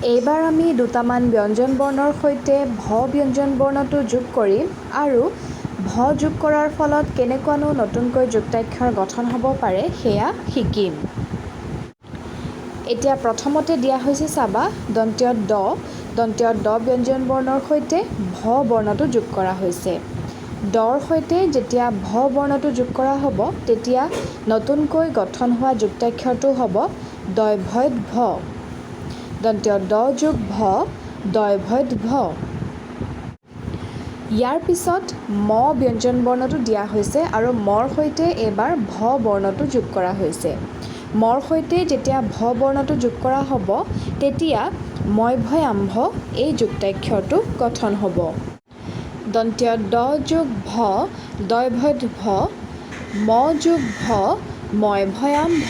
এইবাৰ আমি দুটামান ব্যঞ্জন বৰ্ণৰ সৈতে ভ ব্যঞ্জন বৰ্ণটো যোগ কৰিম আৰু ভ যোগ কৰাৰ ফলত কেনেকুৱানো নতুনকৈ যুক্তাক্ষৰ গঠন হ'ব পাৰে সেয়া শিকিম। এতিয়া প্ৰথমতে দিয়া হৈছে চাবা দন্ত্য ড ব্যঞ্জন বৰ্ণৰ সৈতে ভ বৰ্ণটো যোগ কৰা হৈছে। ডৰ সৈতে যেতিয়া ভ বৰ্ণটো যোগ কৰা হ'ব তেতিয়া নতুনকৈ গঠন হোৱা যুক্তাক্ষৰটো হ'ব দৈভ্যত ভ। দন্ত্য ড যোগ ভ দৈভ্যত ভ। ইয়াৰ পিছত ম ব্যঞ্জন বৰ্ণটো দিয়া হৈছে আৰু মৰ সৈতে এইবাৰ ভ বৰ্ণটো যোগ কৰা হৈছে। মৰ সৈতে যেতিয়া ভ বৰ্ণটো যোগ কৰা হ'ব তেতিয়া মৈভয়াম্ভ এই যুক্তাক্ষৰটো গঠন হ'ব। দন্ত্য ড যোগ ভ দৈভ্যত ভ, ম যোগ ভ মৈভয়াম্ভ।